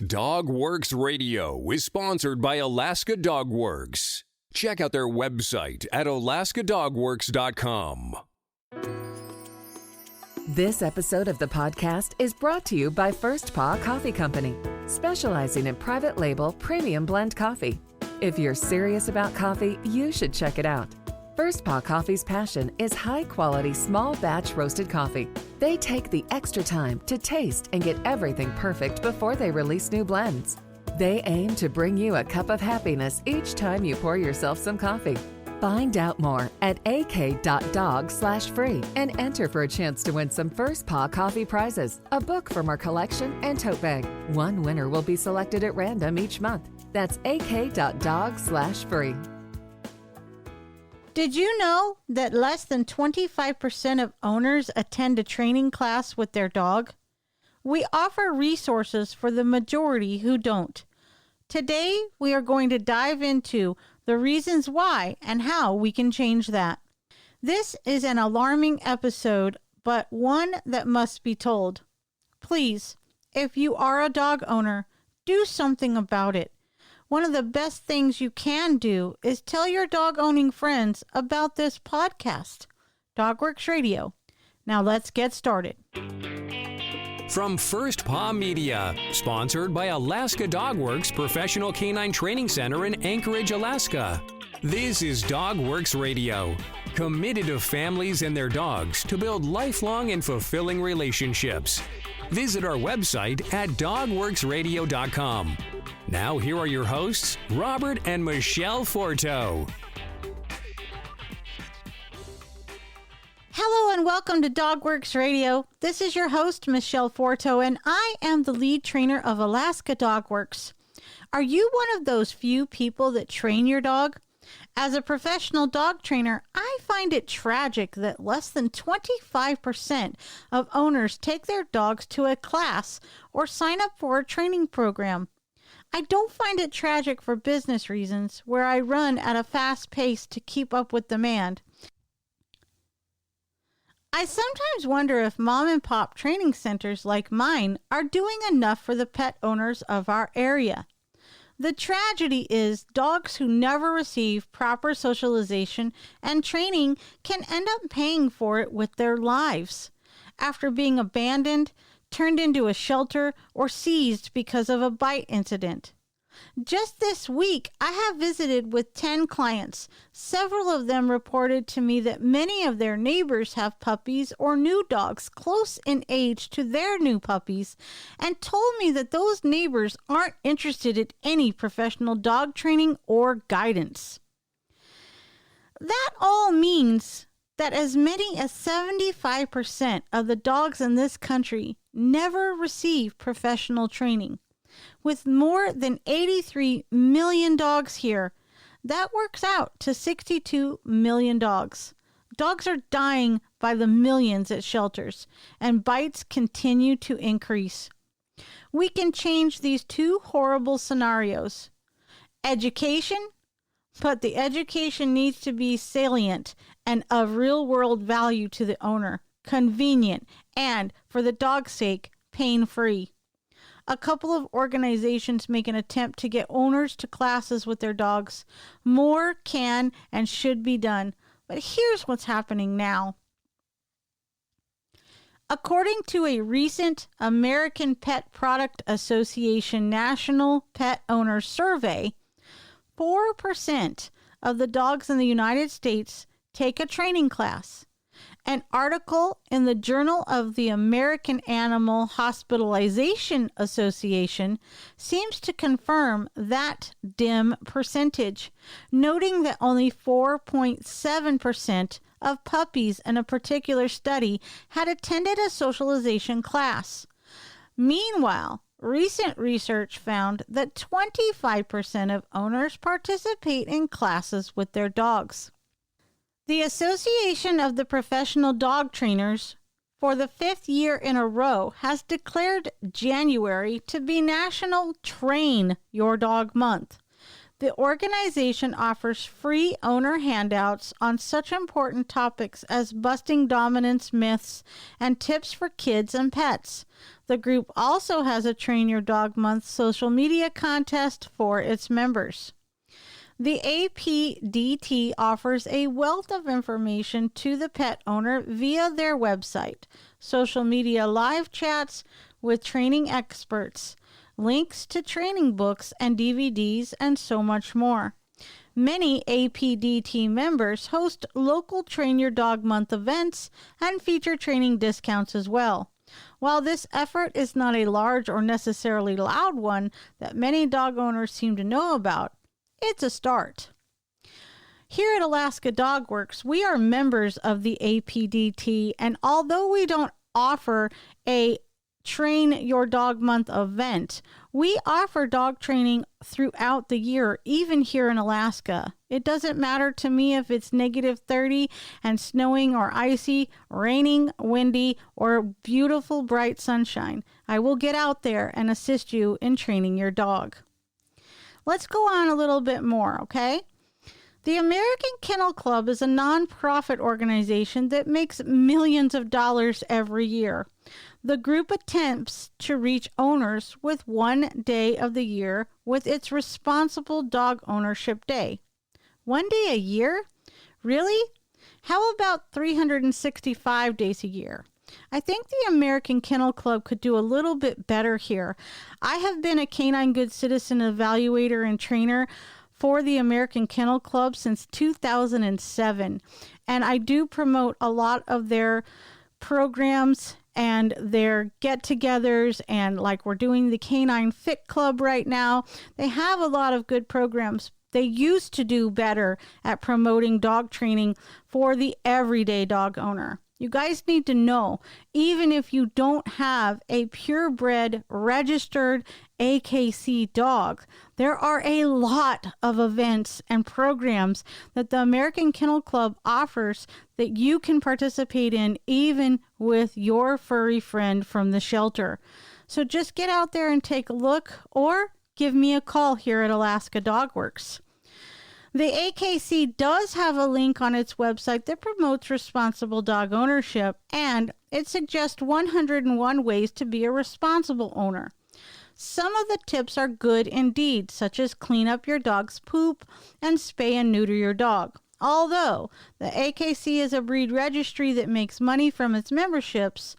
DogWorks Radio is sponsored by Alaska Dog Works. Check out their website at alaskadogworks.com. This episode of the podcast is brought to you by First Paw Coffee Company, specializing in private label premium blend coffee. If you're serious about coffee, you should check it out. First Paw Coffee's passion is high-quality, small-batch roasted coffee. They take the extra time to taste and get everything perfect before they release new blends. They aim to bring you a cup of happiness each time you pour yourself some coffee. Find out more at ak.dog/free and enter for a chance to win some First Paw Coffee prizes, a book from our collection, and tote bag. One winner will be selected at random each month. That's ak.dog/free. Did you know that less than 25% of owners attend a training class with their dog? We offer resources for the majority who don't. Today, we are going to dive into the reasons why and how we can change that. This is an alarming episode, but one that must be told. Please, if you are a dog owner, do something about it. One of the best things you can do is tell your dog-owning friends about this podcast, DogWorks Radio. Now let's get started. From First Paw Media, sponsored by Alaska Dog Works Professional Canine Training Center in Anchorage, Alaska. This is DogWorks Radio, committed to families and their dogs to build lifelong and fulfilling relationships. Visit our website at dogworksradio.com. Now, here are your hosts, Robert and Michele Forto. Hello and welcome to DogWorks Radio. This is your host, Michele Forto, and I am the lead trainer of Alaska Dog Works. Are you one of those few people that train your dog? As a professional dog trainer, I find it tragic that less than 25% of owners take their dogs to a class or sign up for a training program. I don't find it tragic for business reasons, where I run at a fast pace to keep up with demand. I sometimes wonder if mom and pop training centers like mine are doing enough for the pet owners of our area. The tragedy is dogs who never receive proper socialization and training can end up paying for it with their lives. After being abandoned, turned into a shelter, or seized because of a bite incident. Just this week, I have visited with 10 clients. Several of them reported to me that many of their neighbors have puppies or new dogs close in age to their new puppies, and told me that those neighbors aren't interested in any professional dog training or guidance. That all means that as many as 75% of the dogs in this country never receive professional training. With more than 83 million dogs here, that works out to 62 million dogs. Dogs are dying by the millions at shelters, and bites continue to increase. We can change these two horrible scenarios. Education, but the education needs to be salient and of real-world value to the owner, convenient, and, for the dog's sake, pain-free. A couple of organizations make an attempt to get owners to classes with their dogs. More can and should be done, but here's what's happening now. According to a recent American Pet Product Association National Pet Owner Survey, 4% of the dogs in the United States take a training class. An article in the Journal of the American Animal Hospitalization Association seems to confirm that dim percentage, noting that only 4.7% of puppies in a particular study had attended a socialization class. Meanwhile, recent research found that 25% of owners participate in classes with their dogs. The Association of the Professional Dog Trainers, for the 5th year in a row, has declared January to be National Train Your Dog Month. The organization offers free owner handouts on such important topics as busting dominance myths and tips for kids and pets. The group also has a Train Your Dog Month social media contest for its members. The APDT offers a wealth of information to the pet owner via their website, social media live chats with training experts, links to training books and DVDs, and so much more. Many APDT members host local Train Your Dog Month events and feature training discounts as well. While this effort is not a large or necessarily loud one that many dog owners seem to know about, it's a start. Here at Alaska Dog Works, we are members of the APDT, and although we don't offer a Train Your Dog Month event, we offer dog training throughout the year, even here in Alaska. It doesn't matter to me if it's -30 and snowing or icy, raining, windy, or beautiful bright sunshine. I will get out there and assist you in training your dog. Let's go on a little bit more, okay? The American Kennel Club is a nonprofit organization that makes millions of dollars every year. The group attempts to reach owners with one day of the year with its Responsible Dog Ownership Day. One day a year? Really? How about 365 days a year? I think the American Kennel Club could do a little bit better here. I have been a canine good citizen evaluator and trainer for the American Kennel Club since 2007, and I do promote a lot of their programs and their get-togethers, and like we're doing the Canine Fit Club right now. They have a lot of good programs. They used to do better at promoting dog training for the everyday dog owner. You guys need to know, even if you don't have a purebred registered AKC dog, there are a lot of events and programs that the American Kennel Club offers that you can participate in even with your furry friend from the shelter. So just get out there and take a look, or give me a call here at Alaska Dog Works. The AKC does have a link on its website that promotes responsible dog ownership, and it suggests 101 ways to be a responsible owner. Some of the tips are good indeed, such as clean up your dog's poop and spay and neuter your dog. Although the AKC is a breed registry that makes money from its memberships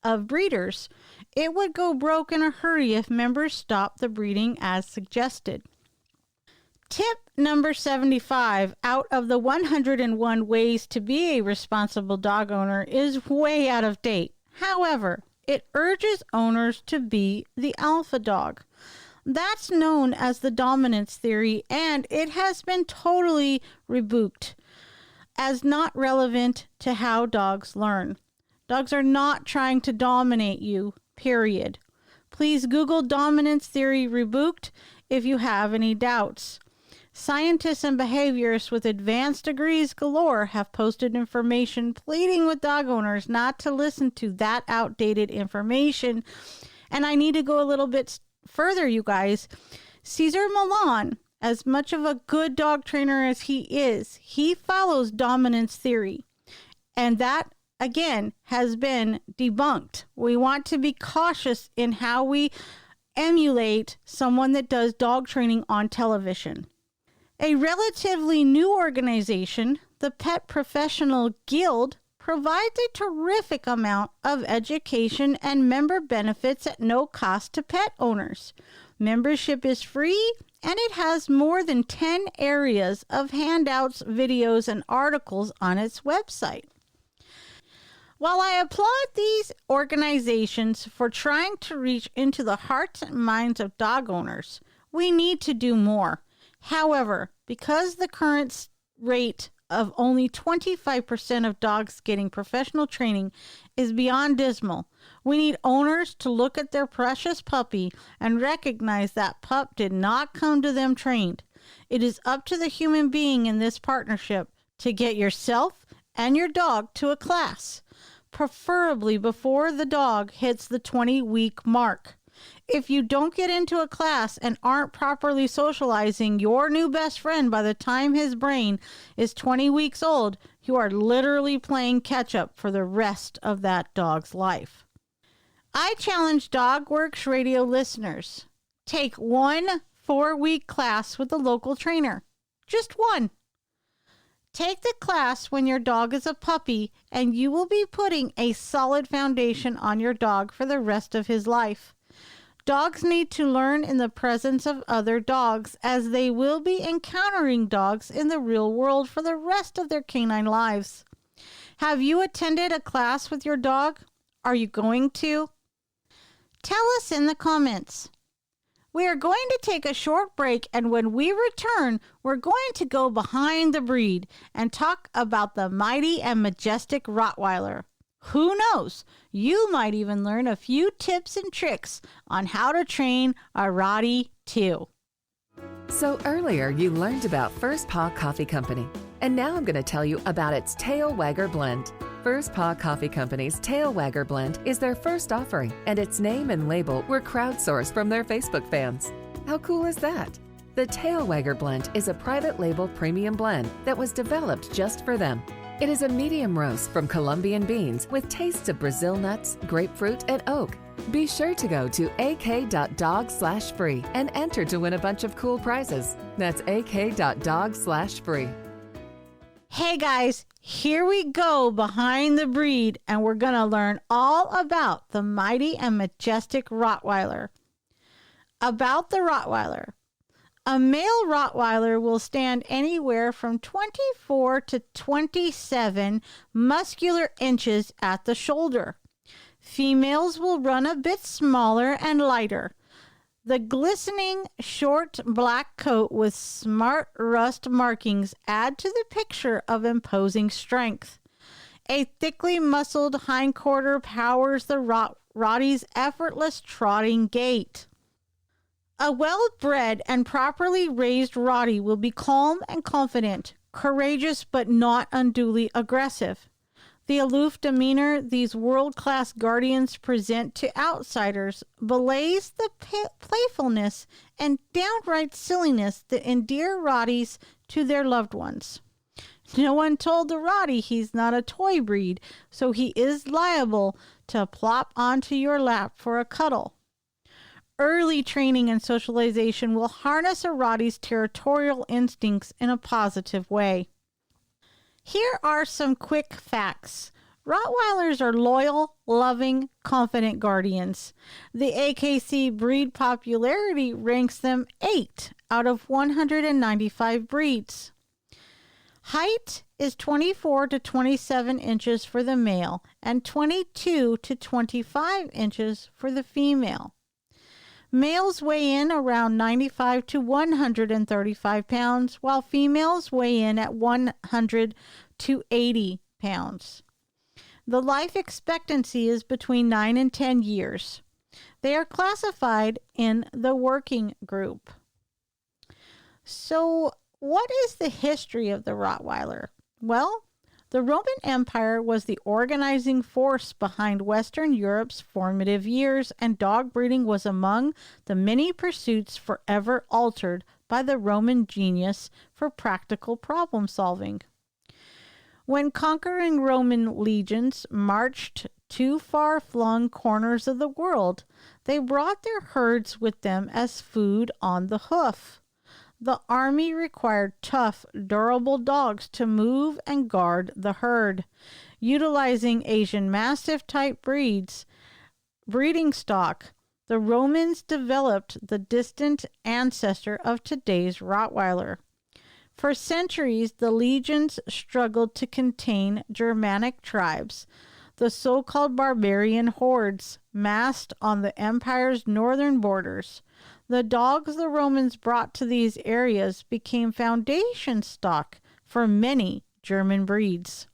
of breeders, it would go broke in a hurry if members stopped the breeding as suggested. Tip number 75 out of the 101 ways to be a responsible dog owner is way out of date. However, it urges owners to be the alpha dog. That's known as the dominance theory, and it has been totally rebuked as not relevant to how dogs learn. Dogs are not trying to dominate you, period. Please Google dominance theory rebuked if you have any doubts. Scientists and behaviorists with advanced degrees galore have posted information pleading with dog owners not to listen to that outdated information. And I need to go a little bit further, you guys. Cesar Millan, as much of a good dog trainer as he is, he follows dominance theory. And that, again, has been debunked. We want to be cautious in how we emulate someone that does dog training on television. A relatively new organization, the Pet Professional Guild, provides a terrific amount of education and member benefits at no cost to pet owners. Membership is free, and it has more than 10 areas of handouts, videos, and articles on its website. While I applaud these organizations for trying to reach into the hearts and minds of dog owners, we need to do more. However, because the current rate of only 25% of dogs getting professional training is beyond dismal, we need owners to look at their precious puppy and recognize that pup did not come to them trained. It is up to the human being in this partnership to get yourself and your dog to a class, preferably before the dog hits the 20-week mark. If you don't get into a class and aren't properly socializing your new best friend by the time his brain is 20 weeks old, you are literally playing catch up for the rest of that dog's life. I challenge DogWorks Radio listeners. Take one 4-week class with a local trainer. Just one. Take the class when your dog is a puppy, and you will be putting a solid foundation on your dog for the rest of his life. Dogs need to learn in the presence of other dogs, as they will be encountering dogs in the real world for the rest of their canine lives. Have you attended a class with your dog? Are you going to? Tell us in the comments. We are going to take a short break, and when we return, we're going to go behind the breed and talk about the mighty and majestic Rottweiler. Who knows? You might even learn a few tips and tricks on how to train a Rottie too. So earlier you learned about First Paw Coffee Company, and now I'm going to tell you about its Tail Wagger Blend. First Paw Coffee Company's Tail Wagger Blend is their first offering, and its name and label were crowdsourced from their Facebook fans. How cool is that? The Tail Wagger Blend is a private label premium blend that was developed just for them. It is a medium roast from Colombian beans with tastes of Brazil nuts, grapefruit, and oak. Be sure to go to ak.dog/free and enter to win a bunch of cool prizes. That's ak.dog/free. Hey guys, here we go behind the breed, and we're going to learn all about the mighty and majestic Rottweiler. About the Rottweiler. A male Rottweiler will stand anywhere from 24 to 27 muscular inches at the shoulder. Females will run a bit smaller and lighter. The glistening short black coat with smart rust markings add to the picture of imposing strength. A thickly muscled hindquarter powers the Rottie's effortless trotting gait. A well-bred and properly raised Rottie will be calm and confident, courageous but not unduly aggressive. The aloof demeanor these world-class guardians present to outsiders belays the playfulness and downright silliness that endear Rotties to their loved ones. No one told the Rottie he's not a toy breed, so he is liable to plop onto your lap for a cuddle. Early training and socialization will harness a Rottie's territorial instincts in a positive way. Here are some quick facts. Rottweilers are loyal, loving, confident guardians. The AKC breed popularity ranks them 8 out of 195 breeds. Height is 24 to 27 inches for the male and 22 to 25 inches for the female. Males weigh in around 95 to 135 pounds, while females weigh in at 100 to 80 pounds. The life expectancy is between 9 and 10 years. They are classified in the working group. So, what is the history of the Rottweiler? Well, the Roman Empire was the organizing force behind Western Europe's formative years, and dog breeding was among the many pursuits forever altered by the Roman genius for practical problem solving. When conquering Roman legions marched to far-flung corners of the world, they brought their herds with them as food on the hoof. The army required tough, durable dogs to move and guard the herd. Utilizing Asian Mastiff-type breeding stock, the Romans developed the distant ancestor of today's Rottweiler. For centuries, the legions struggled to contain Germanic tribes, the so-called barbarian hordes massed on the empire's northern borders. The dogs the Romans brought to these areas became foundation stock for many German breeds.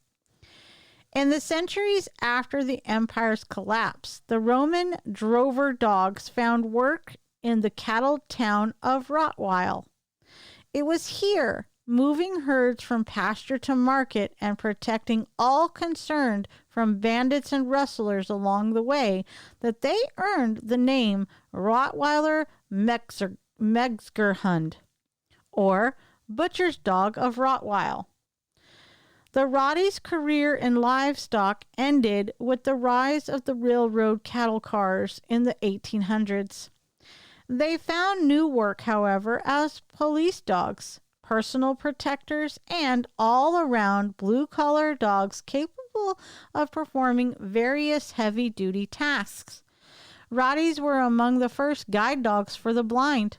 In the centuries after the empire's collapse, the Roman drover dogs found work in the cattle town of Rottweil. It was here moving herds from pasture to market, and protecting all concerned from bandits and rustlers along the way that they earned the name Rottweiler Metzgerhund, or Butcher's Dog of Rottweil. The Rottie's career in livestock ended with the rise of the railroad cattle cars in the 1800s. They found new work, however, as police dogs, personal protectors, and all-around blue-collar dogs capable of performing various heavy-duty tasks. Rotties were among the first guide dogs for the blind,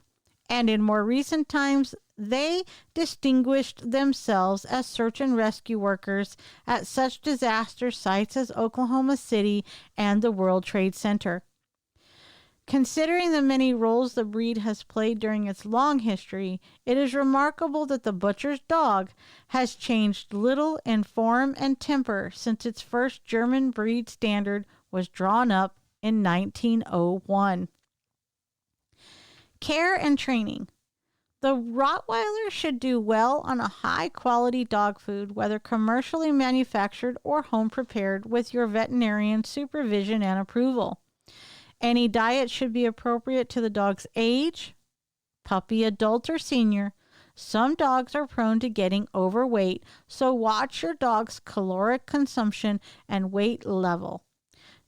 and in more recent times, they distinguished themselves as search and rescue workers at such disaster sites as Oklahoma City and the World Trade Center. Considering the many roles the breed has played during its long history, it is remarkable that the butcher's dog has changed little in form and temper since its first German breed standard was drawn up in 1901. Care and training. The Rottweiler should do well on a high-quality dog food, whether commercially manufactured or home-prepared, with your veterinarian's supervision and approval. Any diet should be appropriate to the dog's age, puppy, adult, or senior. Some dogs are prone to getting overweight, so watch your dog's caloric consumption and weight level.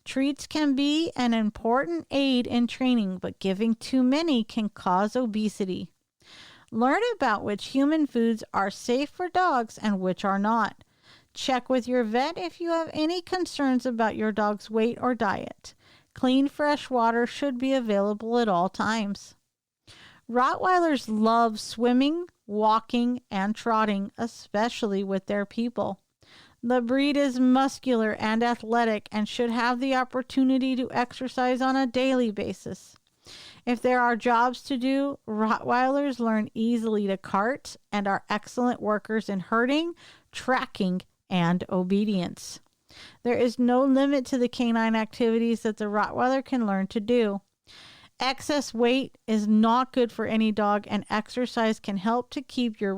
Treats can be an important aid in training, but giving too many can cause obesity. Learn about which human foods are safe for dogs and which are not. Check with your vet if you have any concerns about your dog's weight or diet. Clean, fresh water should be available at all times. Rottweilers love swimming, walking, and trotting, especially with their people. The breed is muscular and athletic and should have the opportunity to exercise on a daily basis. If there are jobs to do, Rottweilers learn easily to cart and are excellent workers in herding, tracking, and obedience. There is no limit to the canine activities that the Rottweiler can learn to do. Excess weight is not good for any dog, and exercise can help to keep your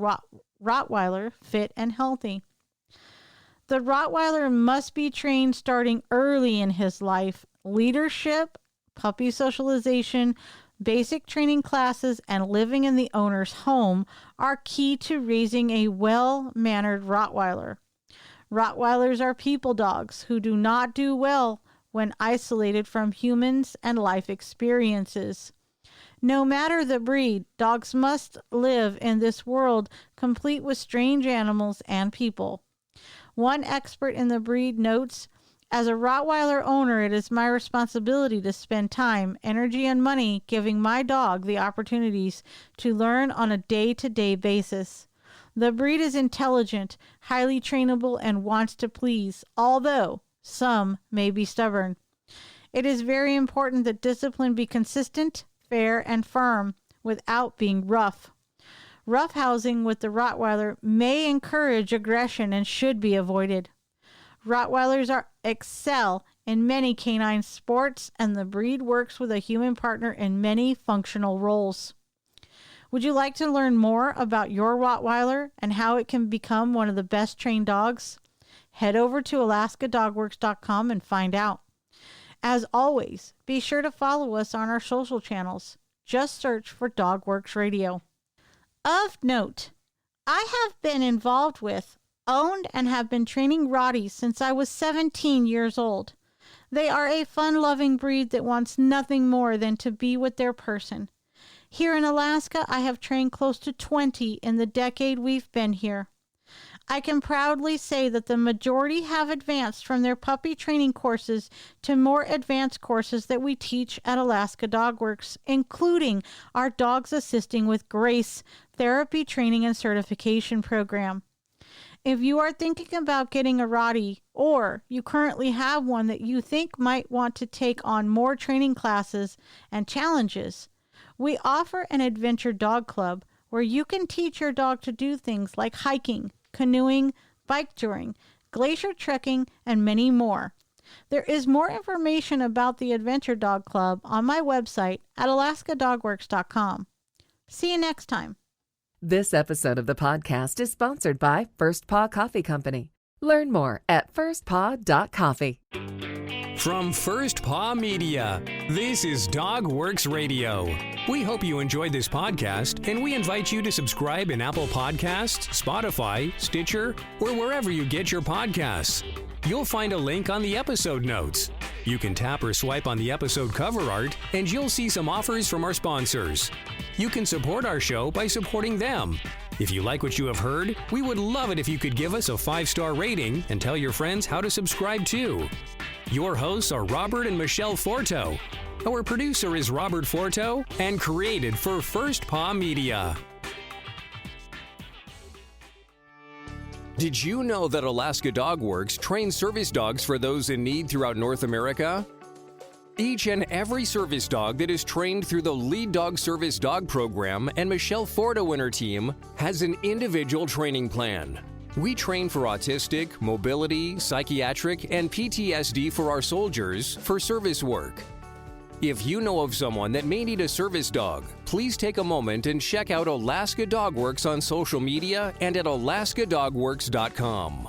Rottweiler fit and healthy. The Rottweiler must be trained starting early in his life. Leadership, puppy socialization, basic training classes, and living in the owner's home are key to raising a well-mannered Rottweiler. Rottweilers are people dogs who do not do well when isolated from humans and life experiences. No matter the breed, dogs must live in this world complete with strange animals and people. One expert in the breed notes, "As a Rottweiler owner, it is my responsibility to spend time, energy, and money giving my dog the opportunities to learn on a day-to-day basis. The breed is intelligent, highly trainable, and wants to please, although some may be stubborn. It is very important that discipline be consistent, fair, and firm, without being rough. Roughhousing with the Rottweiler may encourage aggression and should be avoided. Rottweilers excel in many canine sports, and the breed works with a human partner in many functional roles." Would you like to learn more about your Rottweiler and how it can become one of the best trained dogs? Head over to alaskadogworks.com and find out. As always, be sure to follow us on our social channels. Just search for DogWorks Radio. Of note, I have been involved with, owned, and have been training Rotties since I was 17 years old. They are a fun-loving breed that wants nothing more than to be with their person. Here in Alaska, I have trained close to 20 in the decade we've been here. I can proudly say that the majority have advanced from their puppy training courses to more advanced courses that we teach at Alaska Dogworks, including our Dogs Assisting with Grace therapy training and certification program. If you are thinking about getting a Rottie, or you currently have one that you think might want to take on more training classes and challenges, we offer an adventure dog club where you can teach your dog to do things like hiking, canoeing, bike touring, glacier trekking, and many more. There is more information about the Adventure Dog Club on my website at alaskadogworks.com. See you next time. This episode of the podcast is sponsored by First Paw Coffee Company. Learn more at firstpaw.coffee. From First Paw Media, this is DogWorks Radio. We hope you enjoyed this podcast, and we invite you to subscribe in Apple Podcasts, Spotify, Stitcher, or wherever you get your podcasts. You'll find a link on the episode notes. You can tap or swipe on the episode cover art, and you'll see some offers from our sponsors. You can support our show by supporting them. If you like what you have heard, we would love it if you could give us a 5-star rating and tell your friends how to subscribe too. Your hosts are Robert and Michele Forto. Our producer is Robert Forto and created for First Paw Media. Did you know that Alaska Dog Works trains service dogs for those in need throughout North America? Each and every service dog that is trained through the Lead Dog Service Dog Program and Michele Forto and her team has an individual training plan. We train for autistic, mobility, psychiatric, and PTSD for our soldiers for service work. If you know of someone that may need a service dog, please take a moment and check out Alaska Dog Works on social media and at alaskadogworks.com.